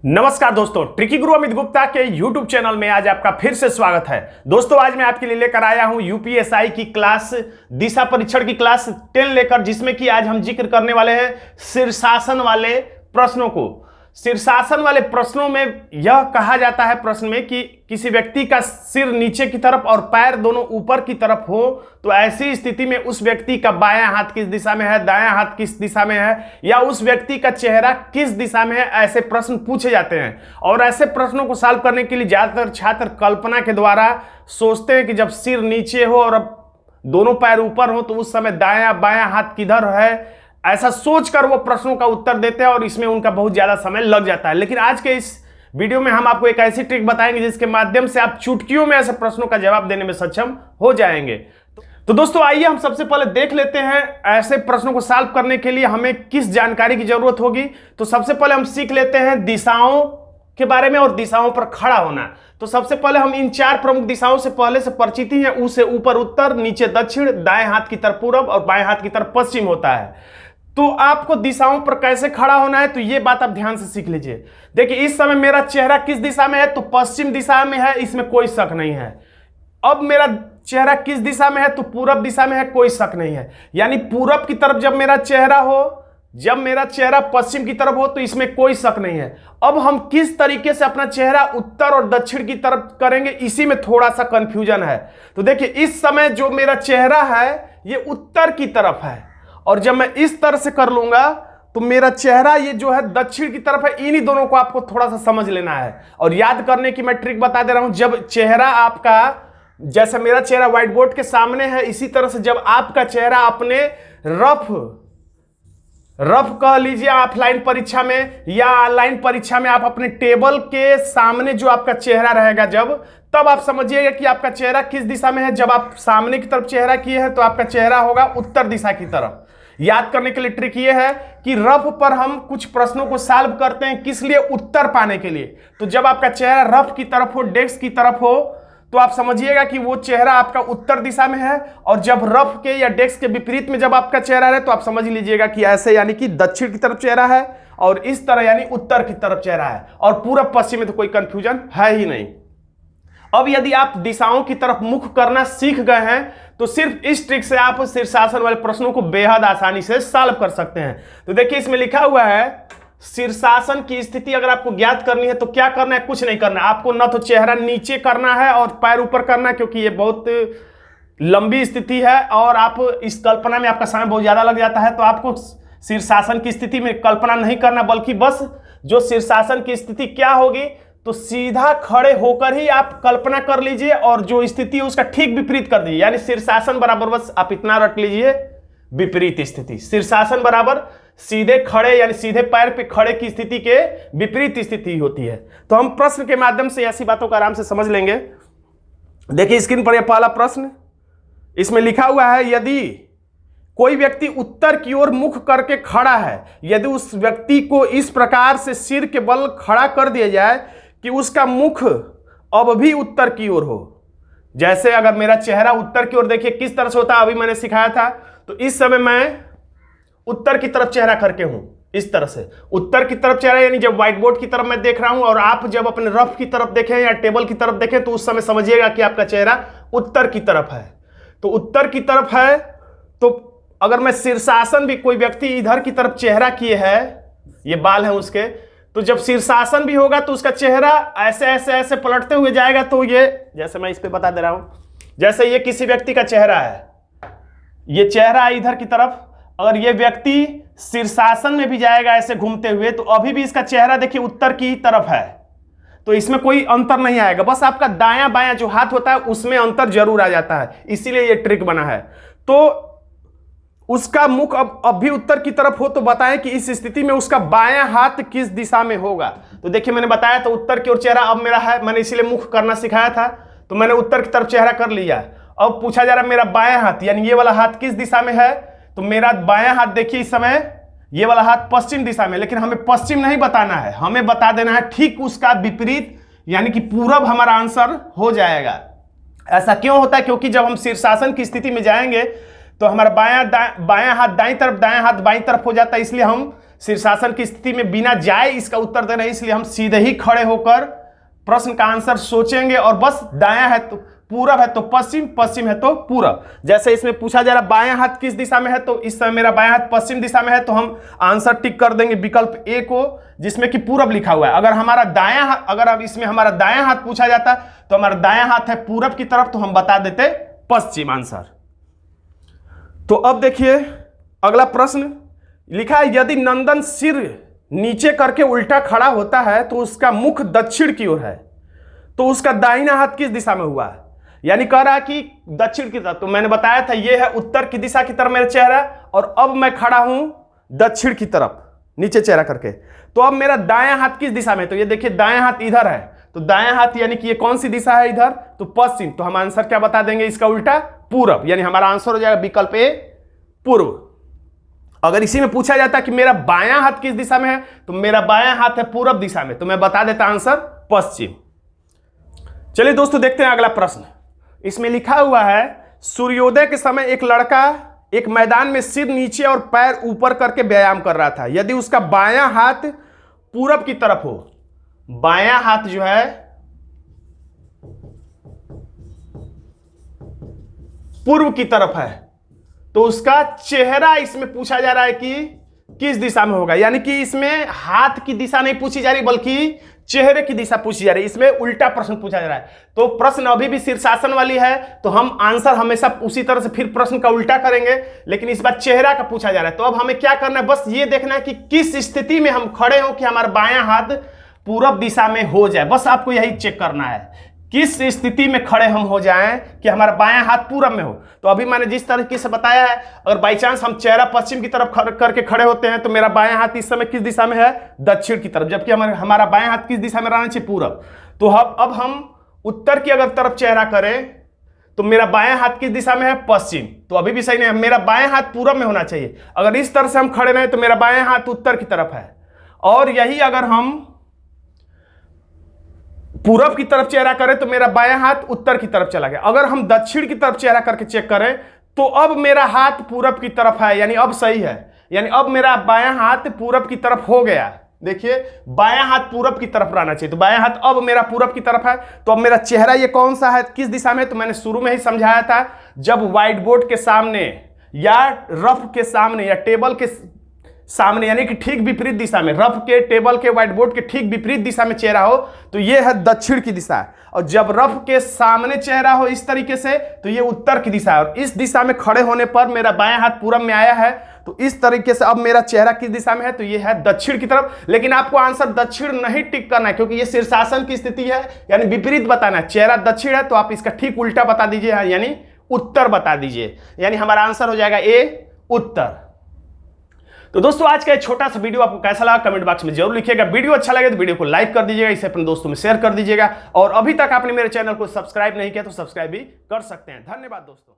नमस्कार दोस्तों, ट्रिकी गुरु अमित गुप्ता के YouTube चैनल में आज आपका फिर से स्वागत है। दोस्तों आज मैं आपके लिए लेकर आया हूं यूपीएसआई की क्लास दिशा परीक्षण की क्लास 10 लेकर, जिसमें कि आज हम जिक्र करने वाले हैं शीर्षासन वाले प्रश्नों को। शीर्षासन वाले प्रश्नों में यह कहा जाता है प्रश्न में कि किसी व्यक्ति का सिर नीचे की तरफ और पैर दोनों ऊपर की तरफ हो तो ऐसी स्थिति में उस व्यक्ति का बायां हाथ किस दिशा में है, दायां हाथ किस दिशा में है, या उस व्यक्ति का चेहरा किस दिशा में है, ऐसे प्रश्न पूछे जाते हैं। और ऐसे प्रश्नों को सॉल्व करने के लिए ज्यादातर छात्र कल्पना के द्वारा सोचते हैं कि जब सिर नीचे हो और दोनों पैर ऊपर हो तो उस समय दायां बायां हाथ किधर है, ऐसा सोचकर वो प्रश्नों का उत्तर देते हैं और इसमें उनका बहुत ज्यादा समय लग जाता है। लेकिन आज के इस वीडियो में हम आपको एक ऐसी ट्रिक बताएंगे जिसके माध्यम से आप चुटकियों में ऐसे प्रश्नों का जवाब देने में सक्षम हो जाएंगे। तो दोस्तों आइए हम सबसे पहले देख लेते हैं ऐसे प्रश्नों को सॉल्व करने के लिए हमें किस जानकारी की जरूरत होगी। तो सबसे पहले हम सीख लेते हैं दिशाओं के बारे में और दिशाओं पर खड़ा होना। तो सबसे पहले हम इन चार प्रमुख दिशाओं से पहले से परिचित ही हैं। ऊ से ऊपर उत्तर, नीचे दक्षिण, दाएं हाथ की तरफ पूरब और बाएं हाथ की तरफ पश्चिम होता है। तो आपको दिशाओं पर कैसे खड़ा होना है तो ये बात आप ध्यान से सीख लीजिए। देखिए इस समय मेरा चेहरा किस दिशा में है तो पश्चिम दिशा में है, इसमें कोई शक नहीं है। अब मेरा चेहरा किस दिशा में है तो पूरब दिशा में है, कोई शक नहीं है। यानी पूरब की तरफ जब मेरा चेहरा हो, जब मेरा चेहरा पश्चिम की तरफ हो तो इसमें कोई शक नहीं है। अब हम किस तरीके से अपना चेहरा उत्तर और दक्षिण की तरफ करेंगे, इसी में थोड़ा सा कंफ्यूजन है। तो देखिए इस समय जो मेरा चेहरा है ये उत्तर की तरफ है, और जब मैं इस तरह से कर लूंगा तो मेरा चेहरा ये जो है दक्षिण की तरफ है। इन्हीं दोनों को आपको थोड़ा सा समझ लेना है और याद करने की मैं ट्रिक बता दे रहा हूं। जब चेहरा आपका, जैसे मेरा चेहरा व्हाइट बोर्ड के सामने है, इसी तरह से जब आपका चेहरा अपने रफ कह लीजिए ऑफलाइन परीक्षा में या ऑनलाइन परीक्षा में, आप अपने टेबल के सामने जो आपका चेहरा रहेगा तब आप समझिएगा कि आपका चेहरा किस दिशा में है। जब आप सामने की तरफ चेहरा किए हैं तो आपका चेहरा होगा उत्तर दिशा की तरफ। याद करने के लिए ट्रिक ये है कि रफ पर हम कुछ प्रश्नों को सॉल्व करते हैं, किस लिए, उत्तर पाने के लिए। तो जब आपका चेहरा रफ की तरफ हो, डेस्क की तरफ हो, तो आप समझिएगा कि वो चेहरा आपका उत्तर दिशा में है। और जब रफ के या डेस्क के विपरीत में जब आपका चेहरा है तो आप समझ लीजिएगा कि ऐसे यानी कि दक्षिण की तरफ चेहरा है, और इस तरह यानी उत्तर की तरफ चेहरा है। और पूरब पश्चिम में तो कोई कंफ्यूजन है ही नहीं। अब यदि आप दिशाओं की तरफ मुख करना सीख गए हैं तो सिर्फ इस ट्रिक से आप शीर्षासन वाले प्रश्नों को बेहद आसानी से सॉल्व कर सकते हैं। तो देखिए इसमें लिखा हुआ है शीर्षासन की स्थिति अगर आपको ज्ञात करनी है तो क्या करना है, कुछ नहीं करना है आपको। न तो चेहरा नीचे करना है और पैर ऊपर करना है, क्योंकि ये बहुत लंबी स्थिति है और आप इस कल्पना में आपका समय बहुत ज्यादा लग जाता है। तो आपको शीर्षासन की स्थिति में कल्पना नहीं करना, बल्कि बस जो शीर्षासन की स्थिति क्या होगी तो सीधा खड़े होकर ही आप कल्पना कर लीजिए और जो स्थिति है उसका ठीक विपरीत कर दीजिए। यानी शीर्षासन बराबर, बस आप इतना रट लीजिए, विपरीत स्थिति। शीर्षासन बराबर सीधे खड़े यानी सीधे पैर पे खड़े की स्थिति के विपरीत स्थिति होती है। तो हम प्रश्न के माध्यम से ऐसी बातों को आराम से समझ लेंगे। देखिए स्क्रीन पर यह पहला प्रश्न, इसमें लिखा हुआ है यदि कोई व्यक्ति उत्तर की ओर मुख करके खड़ा है, यदि उस व्यक्ति को इस प्रकार से सिर के बल खड़ा कर दिया जाए कि उसका मुख अब भी उत्तर की ओर हो। जैसे अगर मेरा चेहरा उत्तर की ओर, देखिए किस तरह से होता है, अभी मैंने सिखाया था। तो इस समय मैं उत्तर की तरफ चेहरा करके हूं, इस तरह से उत्तर की तरफ चेहरा, यानी जब व्हाइट बोर्ड की तरफ मैं देख रहा हूं और आप जब अपने रफ की तरफ देखें या टेबल की तरफ देखें तो उस समय समझिएगा कि आपका चेहरा उत्तर की तरफ है। तो उत्तर की तरफ है, तो अगर मैं शीर्षासन भी, कोई व्यक्ति इधर की तरफ चेहरा किए है, ये बाल है उसके, तो जब शीर्षासन भी होगा तो उसका चेहरा ऐसे ऐसे ऐसे पलटते हुए जाएगा। तो ये, जैसे मैं इस पे बता दे रहा हूं, जैसे ये किसी व्यक्ति का चेहरा है, ये चेहरा इधर की तरफ, अगर ये व्यक्ति शीर्षासन में भी जाएगा ऐसे घूमते हुए तो अभी भी इसका चेहरा देखिए उत्तर की तरफ है। तो इसमें कोई अंतर नहीं आएगा, बस आपका दायां बायां जो हाथ होता है उसमें अंतर जरूर आ जाता है, इसीलिए ये ट्रिक बना है। तो उसका मुख अब भी उत्तर की तरफ हो तो बताएं कि इस स्थिति में उसका बायां हाथ किस दिशा में होगा। तो देखिए मैंने बताया तो उत्तर की ओर चेहरा अब मेरा है, मैंने इसीलिए मुख करना सिखाया था, तो मैंने उत्तर की तरफ चेहरा कर लिया। अब पूछा जा रहा है मेरा बायां हाथ यानी ये वाला हाथ किस दिशा में है, तो मेरा बायां हाथ देखिए इस समय ये वाला हाथ पश्चिम दिशा में, लेकिन हमें पश्चिम नहीं बताना है, हमें बता देना है ठीक उसका विपरीत, यानी कि पूरब हमारा आंसर हो जाएगा। ऐसा क्यों होता है, क्योंकि जब हम शीर्षासन की स्थिति में जाएंगे तो हमारा बायां हाथ दाईं तरफ, दायां हाथ बाईं तरफ हो जाता है, इसलिए हम शीर्षासन की स्थिति में बिना जाए इसका उत्तर दे रहे हैं, इसलिए हम सीधे ही खड़े होकर प्रश्न का आंसर सोचेंगे और बस दायां है तो पूरब है तो पश्चिम, पश्चिम है तो पूरब। जैसे इसमें पूछा जा रहा बायां हाथ किस दिशा में है, तो इस समय मेरा बायां हाथ पश्चिम दिशा में है, तो हम आंसर टिक कर देंगे विकल्प ए को जिसमें कि पूरब लिखा हुआ है। अगर हमारा दायां हाथ, अगर अब इसमें हमारा दायां हाथ पूछा जाता तो हमारा दायां हाथ है पूरब की तरफ, तो हम बता देते पश्चिम आंसर। तो अब देखिए अगला प्रश्न लिखा है, यदि नंदन सिर नीचे करके उल्टा खड़ा होता है तो उसका मुख दक्षिण की ओर है, तो उसका दाहिना हाथ किस दिशा में हुआ है? यानी कह रहा है कि दक्षिण की तरफ। तो मैंने बताया था ये है उत्तर की दिशा की तरफ मेरा चेहरा, और अब मैं खड़ा हूं दक्षिण की तरफ नीचे चेहरा करके। तो अब मेरा दायां हाथ किस दिशा में? तो ये देखिए दायां हाथ इधर है, तो दायां हाथ यानी कि ये कौन सी दिशा है इधर? तो पश्चिम। तो हम आंसर क्या बता देंगे इसका उल्टा? पूरब। यानी हमारा आंसर हो जाएगा विकल्प ए पूर्व। अगर इसी में पूछा जाता कि मेरा बायां हाथ किस दिशा में है, तो मेरा बायां हाथ है पूरब दिशा में, तो मैं बता देता आंसर पश्चिम। चलिए दोस्तों देखते हैं अगला प्रश्न। इसमें लिखा हुआ है, सूर्योदय के समय एक लड़का एक मैदान में सिर नीचे और पैर ऊपर करके व्यायाम कर रहा था। यदि उसका बायां हाथ पूरब की तरफ हो, बायां हाथ जो है पूर्व की तरफ है, तो उसका चेहरा इसमें पूछा जा रहा है कि किस दिशा में होगा। यानी कि इसमें हाथ की दिशा नहीं पूछी जा रही बल्कि चेहरे की दिशा पूछी जा रही है। इसमें उल्टा प्रश्न पूछा जा रहा है। तो प्रश्न अभी भी शीर्षासन वाली है, तो हम आंसर हमेशा उसी तरह से फिर प्रश्न का उल्टा करेंगे, लेकिन इस बार चेहरा का पूछा जा रहा है। तो अब हमें क्या करना है, बस ये देखना है कि किस स्थिति में हम खड़े हो कि हमारा बायां हाथ पूरब दिशा में हो जाए। बस आपको यही चेक करना है, किस स्थिति में खड़े हम हो जाएं कि हमारा बायां हाथ पूरब में हो। तो अभी मैंने जिस तरीके से बताया है, अगर बाई चांस हम चेहरा पश्चिम की तरफ करके खड़े होते हैं तो मेरा बायां हाथ इस समय किस दिशा में है? दक्षिण की तरफ, जबकि हमारा बायां हाथ किस दिशा में रहना चाहिए? पूरब। तो अब हम उत्तर की अगर तरफ चेहरा करें तो मेरा बायां हाथ किस दिशा में है? पश्चिम। तो अभी भी सही नहीं है, मेरा बायां हाथ पूरब में होना चाहिए। अगर इस तरह से हम खड़े रहे तो मेरा बायां हाथ उत्तर की तरफ है, और यही अगर हम पूरब की तरफ चेहरा करें तो मेरा बायां हाथ उत्तर की तरफ चला गया। अगर हम दक्षिण की तरफ चेहरा करके चेक करें तो अब मेरा हाथ पूरब की तरफ है, यानी अब सही है। यानी अब मेरा बायां हाथ पूरब की तरफ हो गया। देखिए बायां हाथ पूरब की तरफ रहना चाहिए, तो बायां हाथ अब मेरा पूरब की तरफ है। तो अब मेरा चेहरा ये कौन सा है, किस दिशा में? तो मैंने शुरू में ही समझाया था, जब व्हाइट बोर्ड के सामने या रफ के सामने या टेबल के सामने यानी कि ठीक विपरीत दिशा में, रफ के, टेबल के, व्हाइट बोर्ड के ठीक विपरीत दिशा में चेहरा हो तो ये है दक्षिण की दिशा, और जब रफ के सामने चेहरा हो इस तरीके से तो ये उत्तर की दिशा है। और इस दिशा में खड़े होने पर मेरा बायां हाथ पूरब में आया है, तो इस तरीके से अब मेरा चेहरा किस दिशा में है? तो ये है दक्षिण की तरफ। लेकिन आपको आंसर दक्षिण नहीं टिक करना है, क्योंकि ये शीर्षासन की स्थिति है, यानी विपरीत बताना है। चेहरा दक्षिण है तो आप इसका ठीक उल्टा बता दीजिए, यानी उत्तर बता दीजिए। यानी हमारा आंसर हो जाएगा ए उत्तर। तो दोस्तों आज का एक छोटा सा वीडियो आपको कैसा लगा कमेंट बॉक्स में जरूर लिखिएगा। वीडियो अच्छा लगे तो वीडियो को लाइक कर दीजिएगा, इसे अपने दोस्तों में शेयर कर दीजिएगा, और अभी तक आपने मेरे चैनल को सब्सक्राइब नहीं किया तो सब्सक्राइब भी कर सकते हैं। धन्यवाद दोस्तों।